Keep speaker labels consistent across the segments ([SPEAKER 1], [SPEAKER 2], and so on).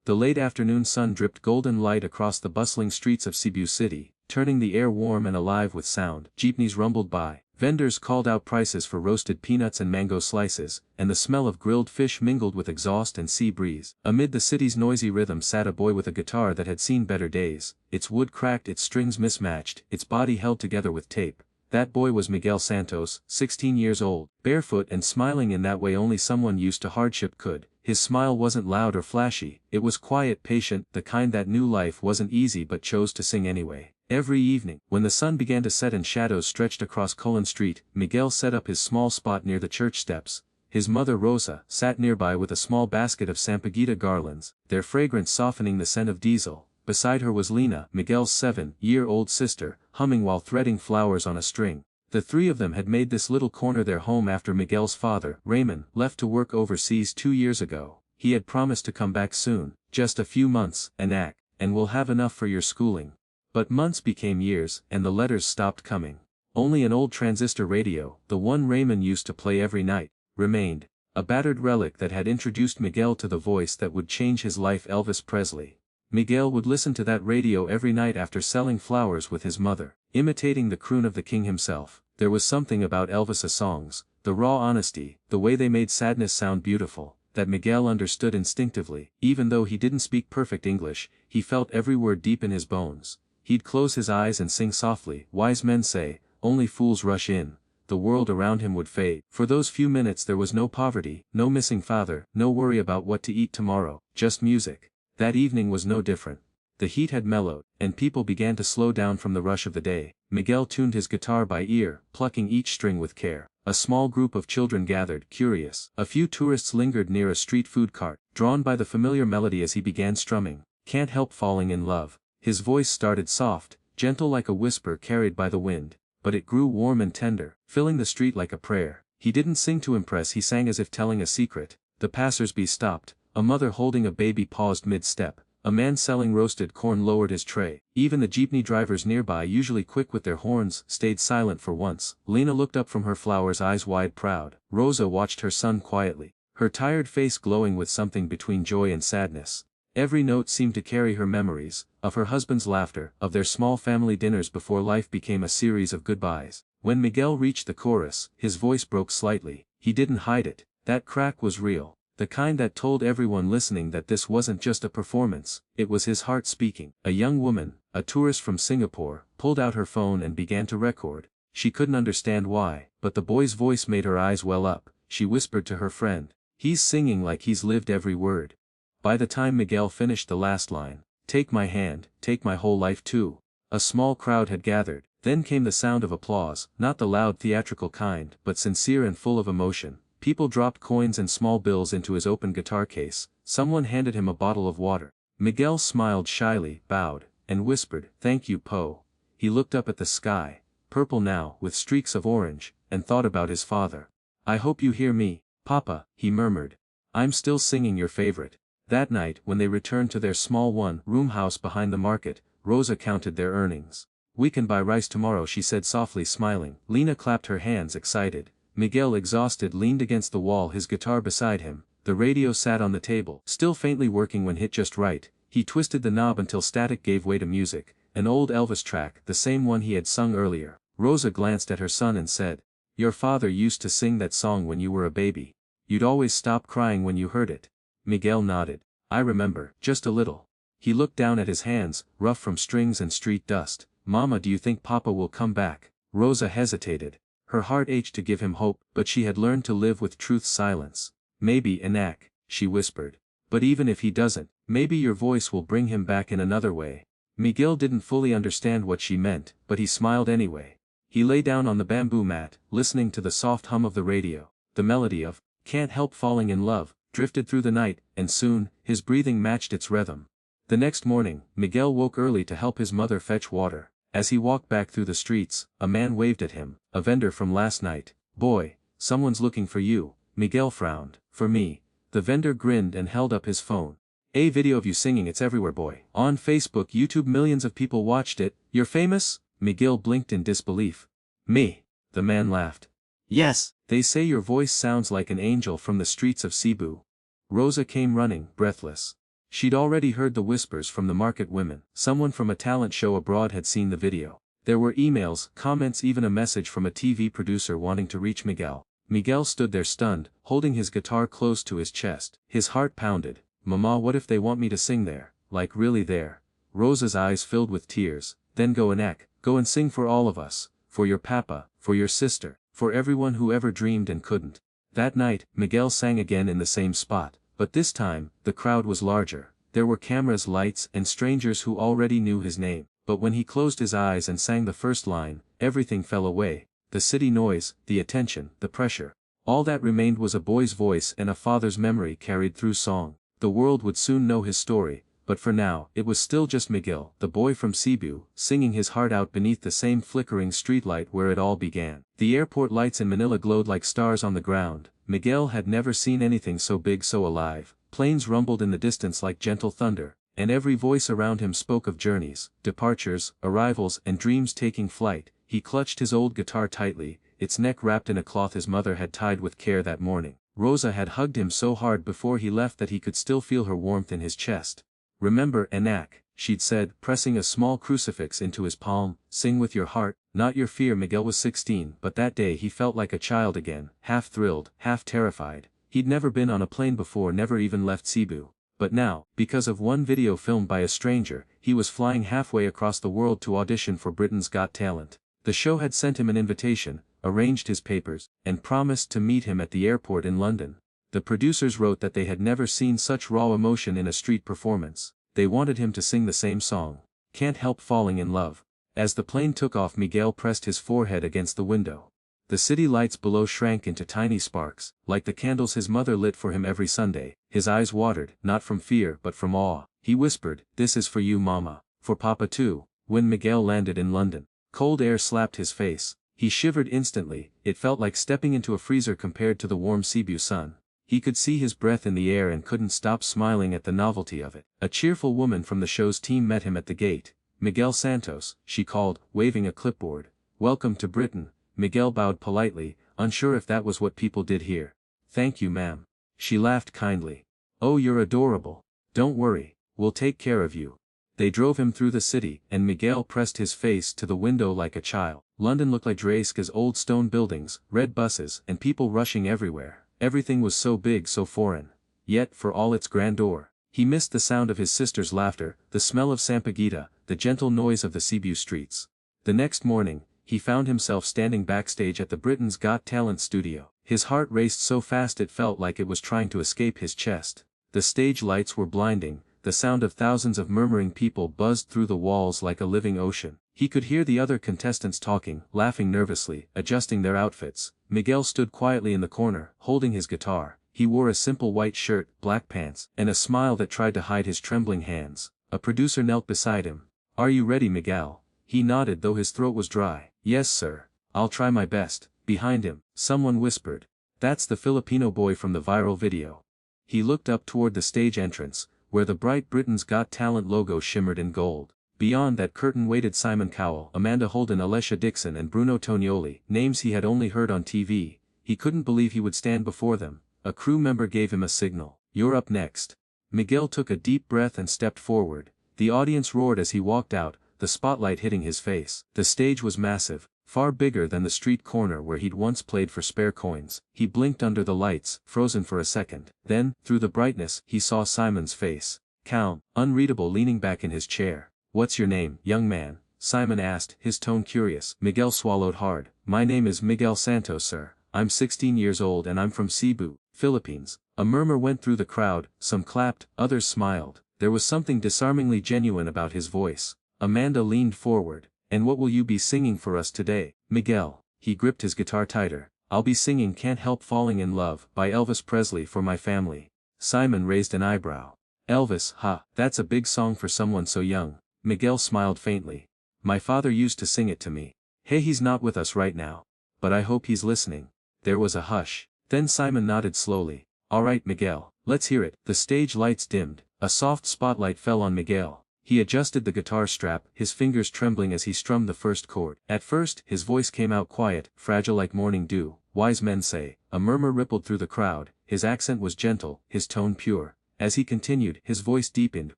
[SPEAKER 1] The late afternoon sun dripped golden light across the bustling streets of Cebu City, turning the air warm and alive with sound. Jeepneys rumbled by, vendors called out prices for roasted peanuts and mango slices, and the smell of grilled fish mingled with exhaust and sea breeze. Amid the city's noisy rhythm sat a boy with a guitar that had seen better days, its wood cracked, its strings mismatched, its body held together with tape. That boy was Miguel Santos, 16 years old, barefoot and smiling in that way only someone used to hardship could. His smile wasn't loud or flashy, it was quiet, patient, the kind that knew life wasn't easy but chose to sing anyway. Every evening, when the sun began to set and shadows stretched across Cullen Street, Miguel set up his small spot near the church steps. His mother Rosa sat nearby with a small basket of sampaguita garlands, their fragrance softening the scent of diesel. Beside her was Lena, Miguel's 7-year-old sister, humming while threading flowers on a string. The three of them had made this little corner their home after Miguel's father, Raymond, left to work overseas 2 years ago. He had promised to come back soon, just a few months, and we'll have enough for your schooling. But months became years, and the letters stopped coming. Only an old transistor radio, the one Raymond used to play every night, remained, a battered relic that had introduced Miguel to the voice that would change his life, Elvis Presley. Miguel would listen to that radio every night after selling flowers with his mother, imitating the croon of the king himself. There was something about Elvis's songs, the raw honesty, the way they made sadness sound beautiful, that Miguel understood instinctively. Even though he didn't speak perfect English, he felt every word deep in his bones. He'd close his eyes and sing softly, "Wise men say, only fools rush in." The world around him would fade. For those few minutes there was no poverty, no missing father, no worry about what to eat tomorrow, just music. That evening was no different. The heat had mellowed, and people began to slow down from the rush of the day. Miguel tuned his guitar by ear, plucking each string with care. A small group of children gathered, curious. A few tourists lingered near a street food cart, drawn by the familiar melody as he began strumming, "Can't Help Falling in Love." His voice started soft, gentle like a whisper carried by the wind, but it grew warm and tender, filling the street like a prayer. He didn't sing to impress, he sang as if telling a secret. The passers-by stopped. A mother holding a baby paused mid-step. A man selling roasted corn lowered his tray. Even the jeepney drivers nearby, usually quick with their horns, stayed silent for once. Lena looked up from her flowers, eyes wide proud. Rosa watched her son quietly, her tired face glowing with something between joy and sadness. Every note seemed to carry her memories, of her husband's laughter, of their small family dinners before life became a series of goodbyes. When Miguel reached the chorus, his voice broke slightly. He didn't hide it. That crack was real. The kind that told everyone listening that this wasn't just a performance, it was his heart speaking. A young woman, a tourist from Singapore, pulled out her phone and began to record. She couldn't understand why, but the boy's voice made her eyes well up. She whispered to her friend, "He's singing like he's lived every word." By the time Miguel finished the last line, "Take my hand, take my whole life too," a small crowd had gathered. Then came the sound of applause, not the loud theatrical kind, but sincere and full of emotion. People dropped coins and small bills into his open guitar case. Someone handed him a bottle of water. Miguel smiled shyly, bowed, and whispered, "Thank you, Po." He looked up at the sky, purple now, with streaks of orange, and thought about his father. "I hope you hear me, Papa," he murmured. "I'm still singing your favorite." That night, when they returned to their small one-room house behind the market, Rosa counted their earnings. "We can buy rice tomorrow," she said softly, smiling. Lena clapped her hands, excited. Miguel, exhausted, leaned against the wall, his guitar beside him. The radio sat on the table, still faintly working when hit just right. He twisted the knob until static gave way to music, an old Elvis track, the same one he had sung earlier. Rosa glanced at her son and said, "Your father used to sing that song when you were a baby. You'd always stop crying when you heard it." Miguel nodded. "I remember, just a little." He looked down at his hands, rough from strings and street dust. "Mama, do you think Papa will come back?" Rosa hesitated. Her heart ached to give him hope, but she had learned to live with truth's silence. "Maybe, Anak," she whispered. "But even if he doesn't, maybe your voice will bring him back in another way." Miguel didn't fully understand what she meant, but he smiled anyway. He lay down on the bamboo mat, listening to the soft hum of the radio. The melody of "Can't Help Falling in Love" drifted through the night, and soon, his breathing matched its rhythm. The next morning, Miguel woke early to help his mother fetch water. As he walked back through the streets, a man waved at him, a vendor from last night. "Boy, someone's looking for you." Miguel frowned. "For me?" The vendor grinned and held up his phone. "A video of you singing, it's everywhere, boy. On Facebook, YouTube, millions of people watched it. You're famous?" Miguel blinked in disbelief. "Me?" The man laughed. "Yes, they say your voice sounds like an angel from the streets of Cebu." Rosa came running, breathless. She'd already heard the whispers from the market women. Someone from a talent show abroad had seen the video. There were emails, comments, even a message from a TV producer wanting to reach Miguel. Miguel stood there stunned, holding his guitar close to his chest. His heart pounded. Mama, what if they want me to sing there? Like really there? Rosa's eyes filled with tears. Then go and act. Go and sing for all of us. For your papa, for your sister, for everyone who ever dreamed and couldn't. That night, Miguel sang again in the same spot. But this time, the crowd was larger. There were cameras, lights, and strangers who already knew his name. But when he closed his eyes and sang the first line, everything fell away. The city noise, the attention, the pressure. All that remained was a boy's voice and a father's memory carried through song. The world would soon know his story, but for now, it was still just Miguel, the boy from Cebu, singing his heart out beneath the same flickering streetlight where it all began. The airport lights in Manila glowed like stars on the ground. Miguel had never seen anything so big, so alive. Planes rumbled in the distance like gentle thunder, and every voice around him spoke of journeys, departures, arrivals, and dreams taking flight. He clutched his old guitar tightly, its neck wrapped in a cloth his mother had tied with care that morning. Rosa had hugged him so hard before he left that he could still feel her warmth in his chest. Remember, Anak, she'd said, pressing a small crucifix into his palm, sing with your heart, not your fear. Miguel was 16, but that day he felt like a child again, half thrilled, half terrified. He'd never been on a plane before, never even left Cebu. But now, because of one video filmed by a stranger, he was flying halfway across the world to audition for Britain's Got Talent. The show had sent him an invitation, arranged his papers, and promised to meet him at the airport in London. The producers wrote that they had never seen such raw emotion in a street performance. They wanted him to sing the same song, Can't Help Falling in Love. As the plane took off, Miguel pressed his forehead against the window. The city lights below shrank into tiny sparks, like the candles his mother lit for him every Sunday. His eyes watered, not from fear but from awe. He whispered, "This is for you, Mama. For Papa too." When Miguel landed in London, cold air slapped his face. He shivered instantly. It felt like stepping into a freezer compared to the warm Cebu sun. He could see his breath in the air and couldn't stop smiling at the novelty of it. A cheerful woman from the show's team met him at the gate. "Miguel Santos," she called, waving a clipboard. "Welcome to Britain." Miguel bowed politely, unsure if that was what people did here. "Thank you, ma'am." She laughed kindly. "Oh, you're adorable. Don't worry, we'll take care of you." They drove him through the city, and Miguel pressed his face to the window like a child. London looked like Draska's old stone buildings, red buses, and people rushing everywhere. Everything was so big, so foreign. Yet, for all its grandeur, he missed the sound of his sister's laughter, the smell of sampaguita, the gentle noise of the Cebu streets. The next morning, he found himself standing backstage at the Britain's Got Talent studio. His heart raced so fast it felt like it was trying to escape his chest. The stage lights were blinding, the sound of thousands of murmuring people buzzed through the walls like a living ocean. He could hear the other contestants talking, laughing nervously, adjusting their outfits. Miguel stood quietly in the corner, holding his guitar. He wore a simple white shirt, black pants, and a smile that tried to hide his trembling hands. A producer knelt beside him. "Are you ready, Miguel?" He nodded though his throat was dry. "Yes, sir. I'll try my best." Behind him, someone whispered, "That's the Filipino boy from the viral video." He looked up toward the stage entrance, where the bright Britain's Got Talent logo shimmered in gold. Beyond that curtain waited Simon Cowell, Amanda Holden, Alessia Dixon, and Bruno Tonioli, names he had only heard on TV. He couldn't believe he would stand before them. A crew member gave him a signal. "You're up next." Miguel took a deep breath and stepped forward. The audience roared as he walked out, the spotlight hitting his face. The stage was massive, far bigger than the street corner where he'd once played for spare coins. He blinked under the lights, frozen for a second. Then, through the brightness, he saw Simon's face. Calm, unreadable, leaning back in his chair. "What's your name, young man?" Simon asked, his tone curious. Miguel swallowed hard. "My name is Miguel Santos, sir. I'm 16 years old and I'm from Cebu, Philippines." A murmur went through the crowd, some clapped, others smiled. There was something disarmingly genuine about his voice. Amanda leaned forward. "And what will you be singing for us today, Miguel?" He gripped his guitar tighter. "I'll be singing Can't Help Falling in Love by Elvis Presley for my family." Simon raised an eyebrow. "Elvis, ha, that's a big song for someone so young." Miguel smiled faintly. "My father used to sing it to me. Hey, he's not with us right now. But I hope he's listening." There was a hush. Then Simon nodded slowly. "All right, Miguel, let's hear it." The stage lights dimmed. A soft spotlight fell on Miguel. He adjusted the guitar strap, his fingers trembling as he strummed the first chord. At first, his voice came out quiet, fragile like morning dew. "Wise men say." A murmur rippled through the crowd. His accent was gentle, his tone pure. As he continued, his voice deepened,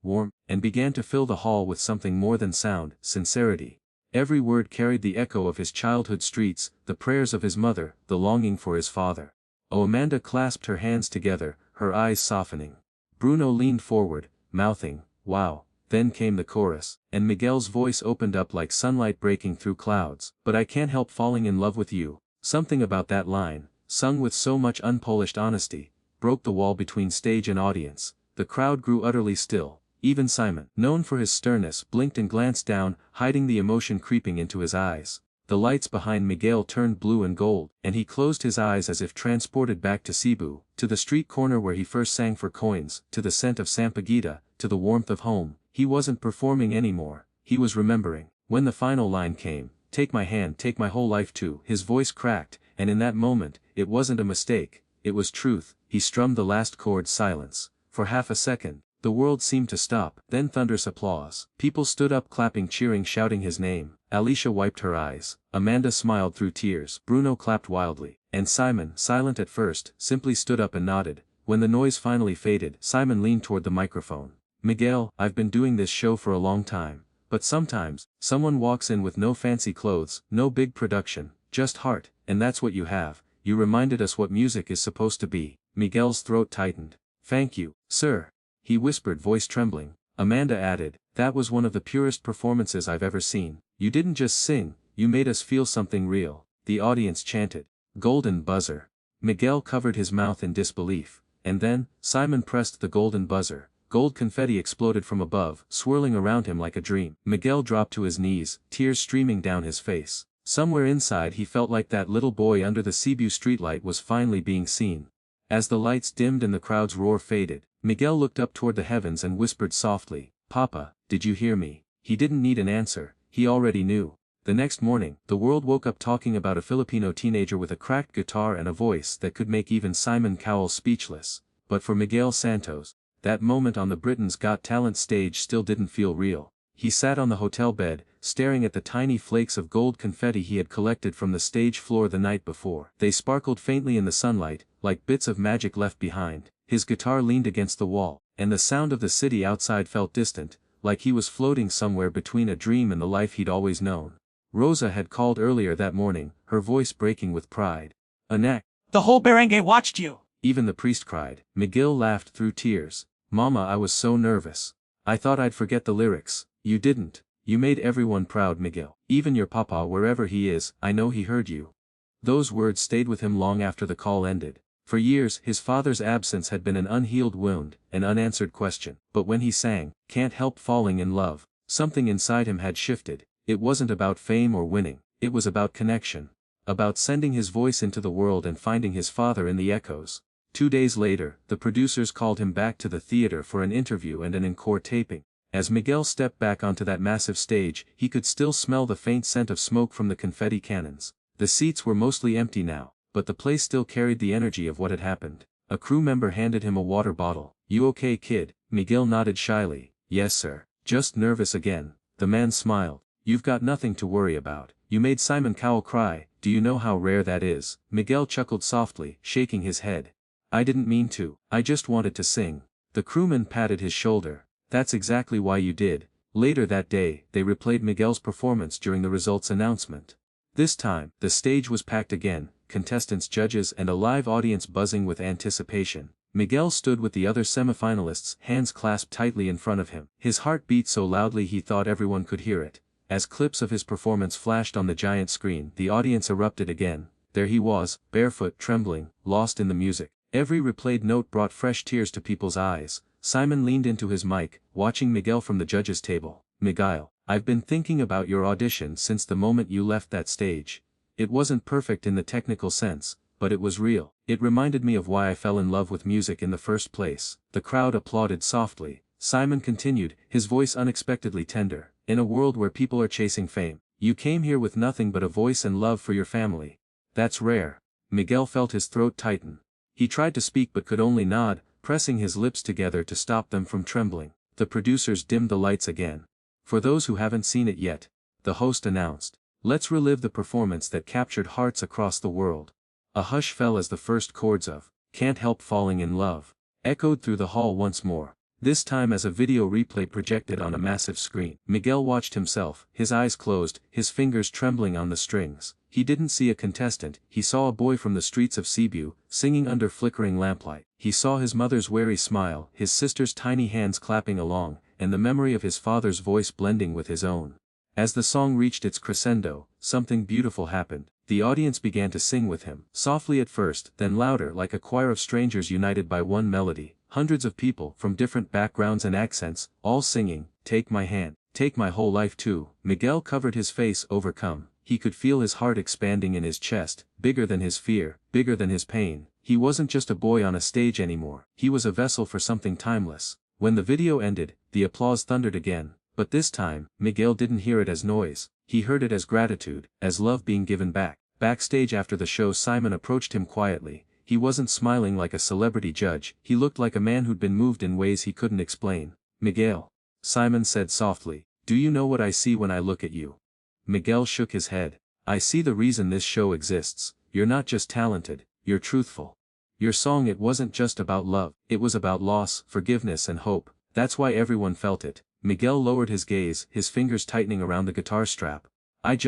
[SPEAKER 1] warm, and began to fill the hall with something more than sound, sincerity. Every word carried the echo of his childhood streets, the prayers of his mother, the longing for his father. Oh, Amanda clasped her hands together, her eyes softening. Bruno leaned forward, mouthing, "Wow." Then came the chorus, and Miguel's voice opened up like sunlight breaking through clouds. "But I can't help falling in love with you." Something about that line, sung with so much unpolished honesty, broke the wall between stage and audience. The crowd grew utterly still. Even Simon, known for his sternness, blinked and glanced down, hiding the emotion creeping into his eyes. The lights behind Miguel turned blue and gold, and he closed his eyes as if transported back to Cebu, to the street corner where he first sang for coins, to the scent of sampaguita, to the warmth of home. He wasn't performing anymore, he was remembering. When the final line came, "Take my hand, take my whole life too," his voice cracked, and in that moment, it wasn't a mistake, it was truth. He strummed the last chord. Silence. For half a second, the world seemed to stop, then thunderous applause. People stood up clapping, cheering, shouting his name. Alicia wiped her eyes. Amanda smiled through tears. Bruno clapped wildly. And Simon, silent at first, simply stood up and nodded. When the noise finally faded, Simon leaned toward the microphone. "Miguel, I've been doing this show for a long time. But sometimes, someone walks in with no fancy clothes, no big production, just heart, and that's what you have. You reminded us what music is supposed to be." Miguel's throat tightened. "Thank you, sir," he whispered, voice trembling. Amanda added, "That was one of the purest performances I've ever seen. You didn't just sing, you made us feel something real." The audience chanted. "Golden buzzer." Miguel covered his mouth in disbelief. And then, Simon pressed the golden buzzer. Gold confetti exploded from above, swirling around him like a dream. Miguel dropped to his knees, tears streaming down his face. Somewhere inside he felt like that little boy under the Cebu streetlight was finally being seen. As the lights dimmed and the crowd's roar faded, Miguel looked up toward the heavens and whispered softly, "Papa, did you hear me?" He didn't need an answer, he already knew. The next morning, the world woke up talking about a Filipino teenager with a cracked guitar and a voice that could make even Simon Cowell speechless. But for Miguel Santos, that moment on the Britain's Got Talent stage still didn't feel real. He sat on the hotel bed, staring at the tiny flakes of gold confetti he had collected from the stage floor the night before. They sparkled faintly in the sunlight, like bits of magic left behind. His guitar leaned against the wall, and the sound of the city outside felt distant, like he was floating somewhere between a dream and the life he'd always known. Rosa had called earlier that morning, her voice breaking with pride. "Anak,
[SPEAKER 2] the whole barangay watched you!"
[SPEAKER 1] Even the priest cried. Miguel laughed through tears. "Mama, I was so nervous. I thought I'd forget the lyrics." "You didn't. You made everyone proud, Miguel. Even your papa, wherever he is, I know he heard you." Those words stayed with him long after the call ended. For years, his father's absence had been an unhealed wound, an unanswered question. But when he sang, "Can't Help Falling in Love," something inside him had shifted. It wasn't about fame or winning, it was about connection. About sending his voice into the world and finding his father in the echoes. 2 days later, the producers called him back to the theater for an interview and an encore taping. As Miguel stepped back onto that massive stage, he could still smell the faint scent of smoke from the confetti cannons. The seats were mostly empty now, but the place still carried the energy of what had happened. A crew member handed him a water bottle. "You okay, kid?" Miguel nodded shyly. "Yes, sir. Just nervous again." The man smiled. "You've got nothing to worry about. You made Simon Cowell cry. Do you know how rare that is?" Miguel chuckled softly, shaking his head. "I didn't mean to. I just wanted to sing." The crewman patted his shoulder. "That's exactly why you did." Later that day, they replayed Miguel's performance during the results announcement. This time, the stage was packed again, contestants, judges, and a live audience buzzing with anticipation. Miguel stood with the other semifinalists, hands clasped tightly in front of him. His heart beat so loudly he thought everyone could hear it. As clips of his performance flashed on the giant screen, the audience erupted again. There he was, barefoot, trembling, lost in the music. Every replayed note brought fresh tears to people's eyes. Simon leaned into his mic, watching Miguel from the judges' table. "Miguel, I've been thinking about your audition since the moment you left that stage. It wasn't perfect in the technical sense, but it was real. It reminded me of why I fell in love with music in the first place." The crowd applauded softly. Simon continued, his voice unexpectedly tender. "In a world where people are chasing fame, you came here with nothing but a voice and love for your family. That's rare." Miguel felt his throat tighten. He tried to speak but could only nod, pressing his lips together to stop them from trembling. The producers dimmed the lights again. "For those who haven't seen it yet," the host announced, "let's relive the performance that captured hearts across the world." A hush fell as the first chords of "Can't Help Falling in Love" echoed through the hall once more. This time as a video replay projected on a massive screen. Miguel watched himself, his eyes closed, his fingers trembling on the strings. He didn't see a contestant, he saw a boy from the streets of Cebu, singing under flickering lamplight. He saw his mother's wary smile, his sister's tiny hands clapping along, and the memory of his father's voice blending with his own. As the song reached its crescendo, something beautiful happened. The audience began to sing with him, softly at first, then louder like a choir of strangers united by one melody. Hundreds of people from different backgrounds and accents, all singing, "Take my hand, take my whole life too." Miguel covered his face, overcome. He could feel his heart expanding in his chest, bigger than his fear, bigger than his pain. He wasn't just a boy on a stage anymore, he was a vessel for something timeless. When the video ended, the applause thundered again, but this time, Miguel didn't hear it as noise, he heard it as gratitude, as love being given back. Backstage after the show, Simon approached him quietly. He wasn't smiling like a celebrity judge, he looked like a man who'd been moved in ways he couldn't explain. "Miguel," Simon said softly, "do you know what I see when I look at you?" Miguel shook his head. "I see the reason this show exists. You're not just talented, you're truthful. Your song, it wasn't just about love, it was about loss, forgiveness and hope. That's why everyone felt it." Miguel lowered his gaze, his fingers tightening around the guitar strap. I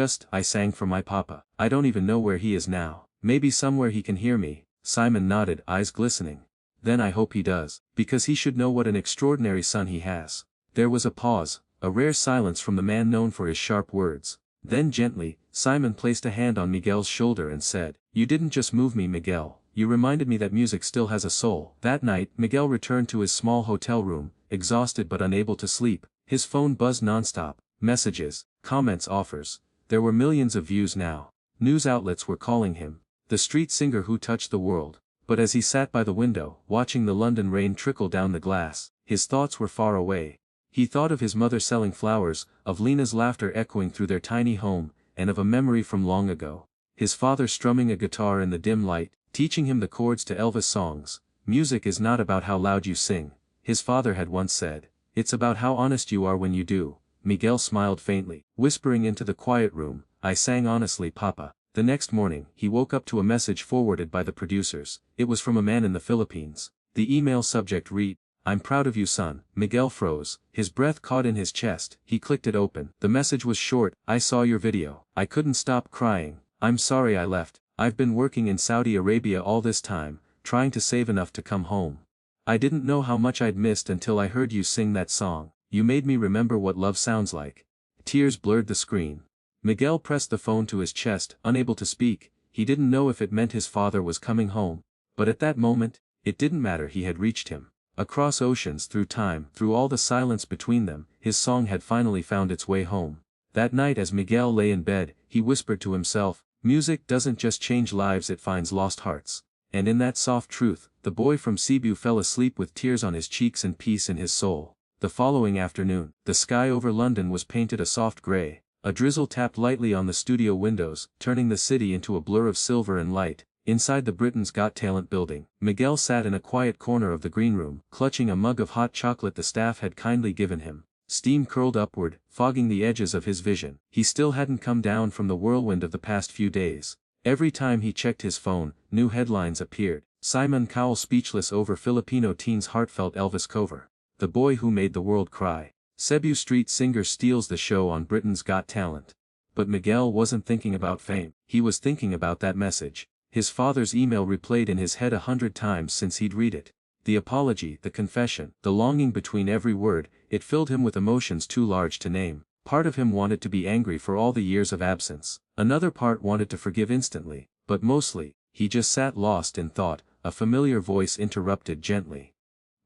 [SPEAKER 1] sang for my papa. I don't even know where he is now. Maybe somewhere he can hear me." Simon nodded, eyes glistening. "Then I hope he does, because he should know what an extraordinary son he has." There was a pause, a rare silence from the man known for his sharp words. Then gently, Simon placed a hand on Miguel's shoulder and said, "You didn't just move me, Miguel, you reminded me that music still has a soul." That night, Miguel returned to his small hotel room, exhausted but unable to sleep. His phone buzzed nonstop, messages, comments, offers. There were millions of views now. News outlets were calling him the street singer who touched the world. But as he sat by the window, watching the London rain trickle down the glass, his thoughts were far away. He thought of his mother selling flowers, of Lena's laughter echoing through their tiny home, and of a memory from long ago. His father strumming a guitar in the dim light, teaching him the chords to Elvis songs. "Music is not about how loud you sing," his father had once said. "It's about how honest you are when you do." Miguel smiled faintly, whispering into the quiet room, "I sang honestly, Papa." The next morning, he woke up to a message forwarded by the producers. It was from a man in the Philippines. The email subject read, "I'm proud of you, son." Miguel froze, his breath caught in his chest. He clicked it open. The message was short, "I saw your video. I couldn't stop crying. I'm sorry I left. I've been working in Saudi Arabia all this time, trying to save enough to come home. I didn't know how much I'd missed until I heard you sing that song. You made me remember what love sounds like." Tears blurred the screen. Miguel pressed the phone to his chest, unable to speak. He didn't know if it meant his father was coming home. But at that moment, it didn't matter, he had reached him. Across oceans, through time, through all the silence between them, his song had finally found its way home. That night as Miguel lay in bed, he whispered to himself, "Music doesn't just change lives, it finds lost hearts." And in that soft truth, the boy from Cebu fell asleep with tears on his cheeks and peace in his soul. The following afternoon, the sky over London was painted a soft grey. A drizzle tapped lightly on the studio windows, turning the city into a blur of silver and light. Inside the Britain's Got Talent building, Miguel sat in a quiet corner of the green room, clutching a mug of hot chocolate the staff had kindly given him. Steam curled upward, fogging the edges of his vision. He still hadn't come down from the whirlwind of the past few days. Every time he checked his phone, new headlines appeared. Simon Cowell speechless over Filipino teen's heartfelt Elvis cover. The boy who made the world cry. Cebu street singer steals the show on Britain's Got Talent. But Miguel wasn't thinking about fame, he was thinking about that message. His father's email replayed in his head 100 times since he'd read it. The apology, the confession, the longing between every word, it filled him with emotions too large to name. Part of him wanted to be angry for all the years of absence. Another part wanted to forgive instantly, but mostly, he just sat lost in thought. A familiar voice interrupted gently.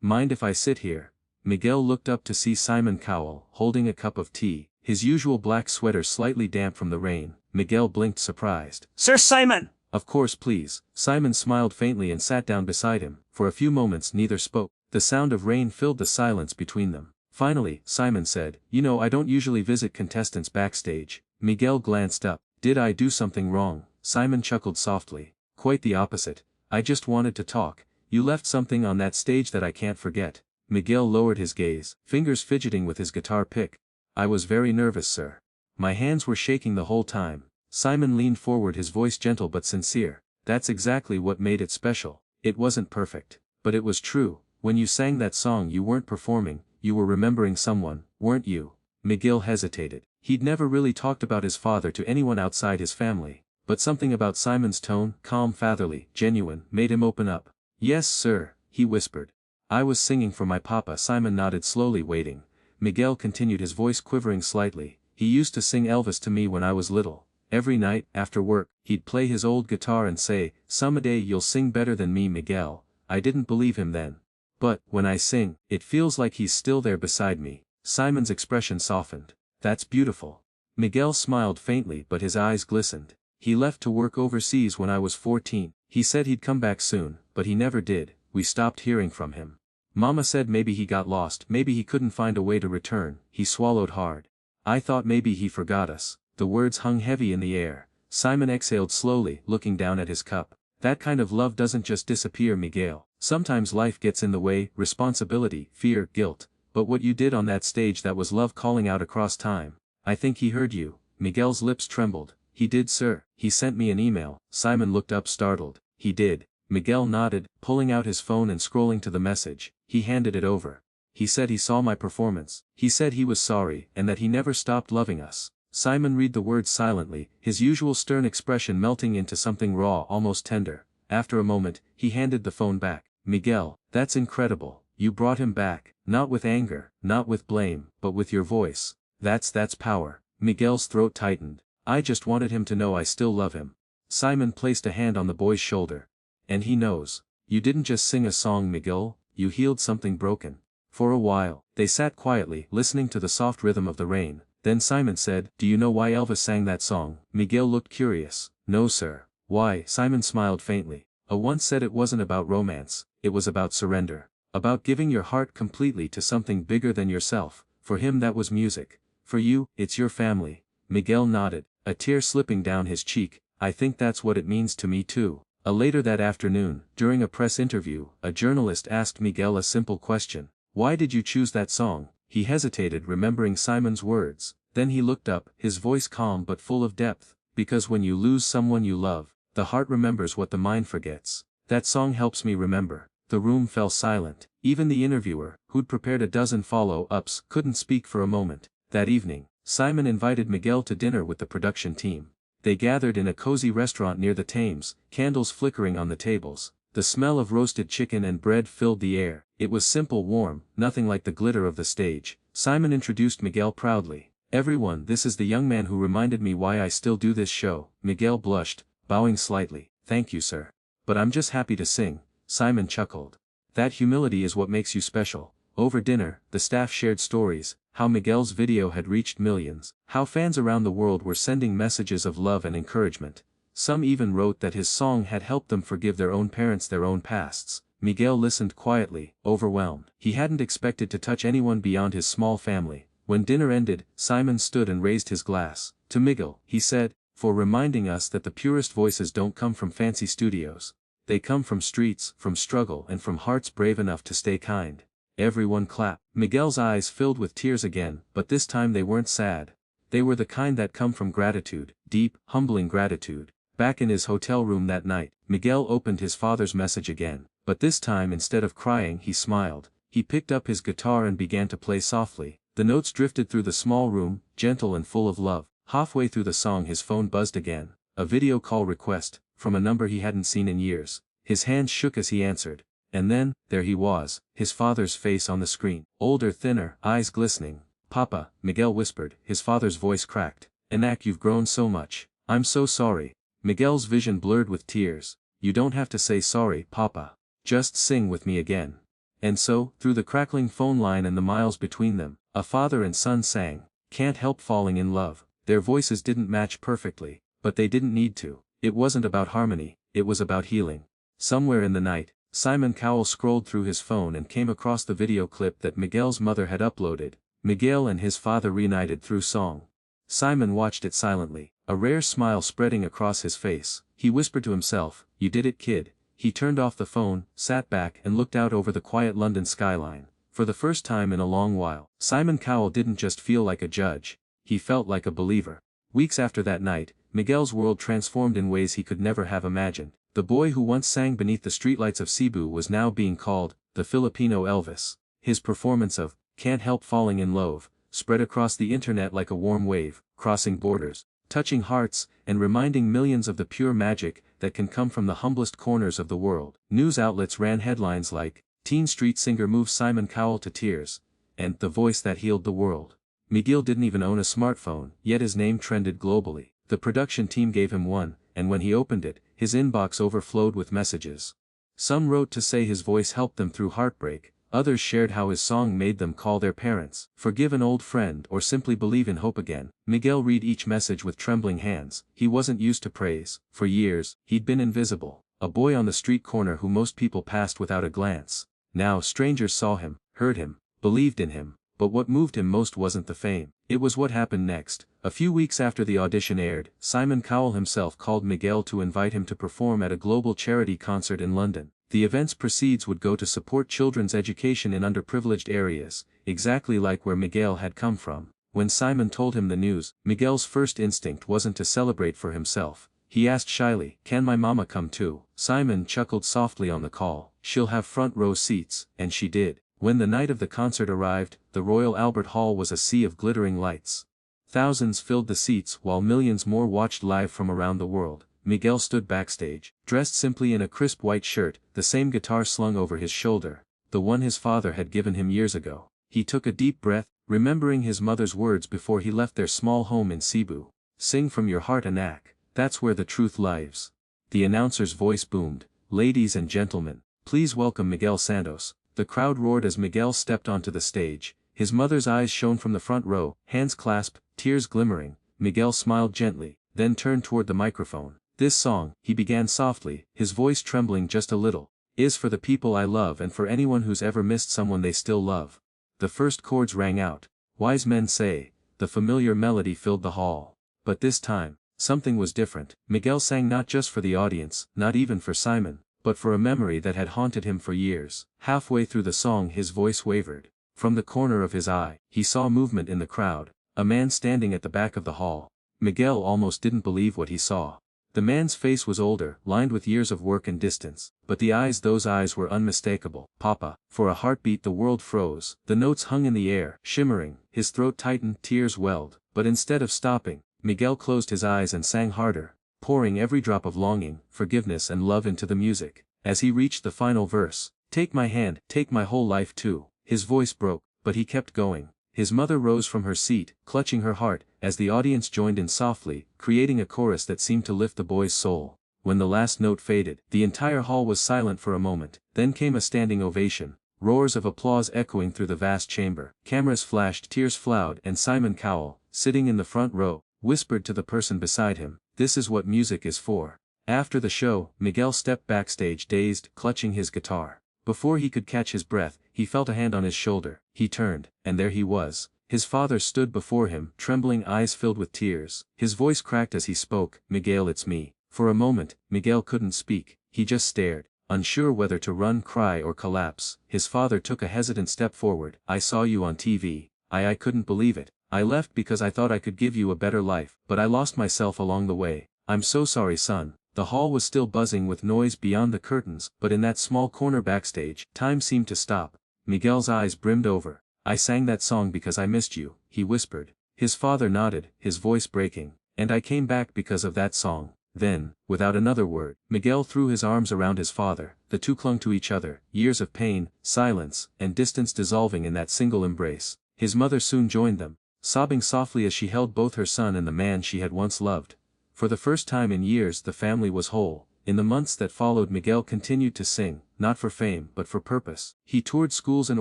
[SPEAKER 1] "Mind if I sit here?" Miguel looked up to see Simon Cowell, holding a cup of tea, his usual black sweater slightly damp from the rain. Miguel blinked surprised.
[SPEAKER 2] "Sir Simon!"
[SPEAKER 1] "Of course, please." Simon smiled faintly and sat down beside him. For a few moments neither spoke. The sound of rain filled the silence between them. Finally, Simon said, "You know, I don't usually visit contestants backstage." Miguel glanced up. "Did I do something wrong?" Simon chuckled softly. "Quite the opposite. I just wanted to talk. You left something on that stage that I can't forget." Miguel lowered his gaze, fingers fidgeting with his guitar pick. "I was very nervous, sir. My hands were shaking the whole time." Simon leaned forward, his voice gentle but sincere. "That's exactly what made it special. It wasn't perfect. But it was true. When you sang that song you weren't performing, you were remembering someone, weren't you? Miguel hesitated. He'd never really talked about his father to anyone outside his family, but something about Simon's tone, calm, fatherly, genuine, made him open up. Yes, sir, he whispered. I was singing for my papa. Simon nodded slowly, waiting. Miguel continued, his voice quivering slightly. He used to sing Elvis to me when I was little. Every night, after work, he'd play his old guitar and say, "Someday you'll sing better than me, Miguel." I didn't believe him then. But, when I sing, it feels like he's still there beside me. Simon's expression softened. That's beautiful. Miguel smiled faintly, but his eyes glistened. He left to work overseas when I was 14. He said he'd come back soon, but he never did. We stopped hearing from him. Mama said maybe he got lost, maybe he couldn't find a way to return. He swallowed hard. I thought maybe he forgot us. The words hung heavy in the air. Simon exhaled slowly, looking down at his cup. That kind of love doesn't just disappear, Miguel. Sometimes life gets in the way, responsibility, fear, guilt. But what you did on that stage, that was love calling out across time. I think he heard you. Miguel's lips trembled. He did, sir. He sent me an email. Simon looked up startled. He did. Miguel nodded, pulling out his phone and scrolling to the message. He handed it over. He said he saw my performance. He said he was sorry, and that he never stopped loving us. Simon read the words silently, his usual stern expression melting into something raw, almost tender. After a moment, he handed the phone back. Miguel, that's incredible. You brought him back, not with anger, not with blame, but with your voice. That's power. Miguel's throat tightened. I just wanted him to know I still love him. Simon placed a hand on the boy's shoulder. And he knows. You didn't just sing a song, Miguel, you healed something broken. For a while, they sat quietly, listening to the soft rhythm of the rain. Then Simon said, "Do you know why Elvis sang that song?" Miguel looked curious. "No, sir." "Why?" Simon smiled faintly. "I once said it wasn't about romance, it was about surrender. About giving your heart completely to something bigger than yourself. For him that was music. For you, it's your family." Miguel nodded, a tear slipping down his cheek. "I think that's what it means to me too." Later that afternoon, during a press interview, a journalist asked Miguel a simple question. "Why did you choose that song?" He hesitated, remembering Simon's words. Then he looked up, his voice calm but full of depth. "Because when you lose someone you love, the heart remembers what the mind forgets. That song helps me remember." The room fell silent. Even the interviewer, who'd prepared a dozen follow-ups, couldn't speak for a moment. That evening, Simon invited Miguel to dinner with the production team. They gathered in a cozy restaurant near the Thames, candles flickering on the tables. The smell of roasted chicken and bread filled the air. It was simple, warm, nothing like the glitter of the stage. Simon introduced Miguel proudly. "Everyone, this is the young man who reminded me why I still do this show." Miguel blushed, bowing slightly. "Thank you, sir. But I'm just happy to sing." Simon chuckled. "That humility is what makes you special." Over dinner, the staff shared stories, how Miguel's video had reached millions, how fans around the world were sending messages of love and encouragement. Some even wrote that his song had helped them forgive their own parents, their own pasts. Miguel listened quietly, overwhelmed. He hadn't expected to touch anyone beyond his small family. When dinner ended, Simon stood and raised his glass. "To Miguel," he said, "for reminding us that the purest voices don't come from fancy studios. They come from streets, from struggle, and from hearts brave enough to stay kind." Everyone clapped. Miguel's eyes filled with tears again, but this time they weren't sad. They were the kind that come from gratitude, deep, humbling gratitude. Back in his hotel room that night, Miguel opened his father's message again, but this time instead of crying he smiled. He picked up his guitar and began to play softly. The notes drifted through the small room, gentle and full of love. Halfway through the song his phone buzzed again. A video call request, from a number he hadn't seen in years. His hands shook as he answered. And then, there he was, his father's face on the screen. Older, thinner, eyes glistening. "Papa," Miguel whispered, his father's voice cracked. "Enak, you've grown so much. I'm so sorry." Miguel's vision blurred with tears. "You don't have to say sorry, Papa. Just sing with me again." And so, through the crackling phone line and the miles between them, a father and son sang, "Can't Help Falling in Love." Their voices didn't match perfectly, but they didn't need to. It wasn't about harmony, it was about healing. Somewhere in the night, Simon Cowell scrolled through his phone and came across the video clip that Miguel's mother had uploaded. Miguel and his father reunited through song. Simon watched it silently, a rare smile spreading across his face. He whispered to himself, "You did it, kid." He turned off the phone, sat back and looked out over the quiet London skyline. For the first time in a long while, Simon Cowell didn't just feel like a judge, he felt like a believer. Weeks after that night, Miguel's world transformed in ways he could never have imagined. The boy who once sang beneath the streetlights of Cebu was now being called the Filipino Elvis. His performance of Can't Help Falling in Love spread across the internet like a warm wave, crossing borders, touching hearts, and reminding millions of the pure magic that can come from the humblest corners of the world. News outlets ran headlines like, "Teen street singer moves Simon Cowell to tears," and "The voice that healed the world." Miguel didn't even own a smartphone, yet his name trended globally. The production team gave him one, and when he opened it, his inbox overflowed with messages. Some wrote to say his voice helped them through heartbreak, others shared how his song made them call their parents, forgive an old friend, or simply believe in hope again. Miguel read each message with trembling hands. He wasn't used to praise. For years, he'd been invisible, a boy on the street corner who most people passed without a glance. Now strangers saw him, heard him, believed in him, but what moved him most wasn't the fame. It was what happened next. A few weeks after the audition aired, Simon Cowell himself called Miguel to invite him to perform at a global charity concert in London. The event's proceeds would go to support children's education in underprivileged areas, exactly like where Miguel had come from. When Simon told him the news, Miguel's first instinct wasn't to celebrate for himself. He asked shyly, "Can my mama come too?" Simon chuckled softly on the call, "She'll have front row seats," and she did. When the night of the concert arrived, the Royal Albert Hall was a sea of glittering lights. Thousands filled the seats while millions more watched live from around the world. Miguel stood backstage, dressed simply in a crisp white shirt, the same guitar slung over his shoulder, the one his father had given him years ago. He took a deep breath, remembering his mother's words before he left their small home in Cebu. "Sing from your heart, Anak, that's where the truth lives." The announcer's voice boomed, "Ladies and gentlemen, please welcome Miguel Santos." The crowd roared as Miguel stepped onto the stage. His mother's eyes shone from the front row, hands clasped, tears glimmering. Miguel smiled gently, then turned toward the microphone. "This song," he began softly, his voice trembling just a little, "is for the people I love and for anyone who's ever missed someone they still love." The first chords rang out. "Wise men say," the familiar melody filled the hall. But this time, something was different. Miguel sang not just for the audience, not even for Simon, but for a memory that had haunted him for years. Halfway through the song his voice wavered. From the corner of his eye, he saw movement in the crowd, a man standing at the back of the hall. Miguel almost didn't believe what he saw. The man's face was older, lined with years of work and distance, but those eyes were unmistakable. "Papa." For a heartbeat the world froze. The notes hung in the air, shimmering, his throat tightened, tears welled, but instead of stopping, Miguel closed his eyes and sang harder, pouring every drop of longing, forgiveness and love into the music. As he reached the final verse, "Take my hand, take my whole life too," his voice broke, but he kept going. His mother rose from her seat, clutching her heart, as the audience joined in softly, creating a chorus that seemed to lift the boy's soul. When the last note faded, the entire hall was silent for a moment, then came a standing ovation, roars of applause echoing through the vast chamber. Cameras flashed, tears flowed, and Simon Cowell, sitting in the front row, whispered to the person beside him, "This is what music is for." After the show, Miguel stepped backstage dazed, clutching his guitar. Before he could catch his breath, he felt a hand on his shoulder. He turned, and there he was. His father stood before him, trembling, eyes filled with tears. His voice cracked as he spoke, "Miguel, it's me." For a moment, Miguel couldn't speak. He just stared, unsure whether to run, cry or collapse. His father took a hesitant step forward. "I saw you on TV. I couldn't believe it. I left because I thought I could give you a better life, but I lost myself along the way. I'm so sorry, son." The hall was still buzzing with noise beyond the curtains, but in that small corner backstage, time seemed to stop. Miguel's eyes brimmed over. "I sang that song because I missed you," he whispered. His father nodded, his voice breaking, "And I came back because of that song." Then, without another word, Miguel threw his arms around his father. The two clung to each other, years of pain, silence, and distance dissolving in that single embrace. His mother soon joined them, sobbing softly as she held both her son and the man she had once loved. For the first time in years the family was whole. In the months that followed, Miguel continued to sing, not for fame but for purpose. He toured schools and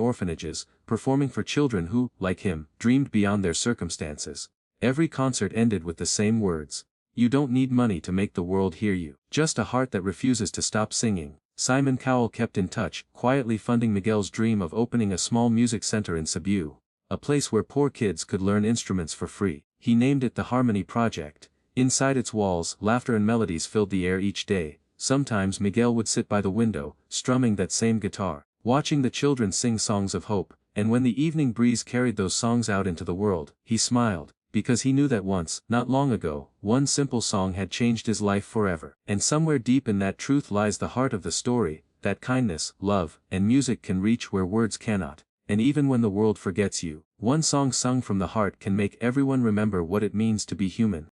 [SPEAKER 1] orphanages, performing for children who, like him, dreamed beyond their circumstances. Every concert ended with the same words: "You don't need money to make the world hear you. Just a heart that refuses to stop singing." Simon Cowell kept in touch, quietly funding Miguel's dream of opening a small music center in Cebu, a place where poor kids could learn instruments for free. He named it the Harmony Project. Inside its walls, laughter and melodies filled the air each day. Sometimes Miguel would sit by the window, strumming that same guitar, watching the children sing songs of hope, and when the evening breeze carried those songs out into the world, he smiled, because he knew that once, not long ago, one simple song had changed his life forever. And somewhere deep in that truth lies the heart of the story. that kindness, love, and music can reach where words cannot. And even when the world forgets you, one song sung from the heart can make everyone remember what it means to be human.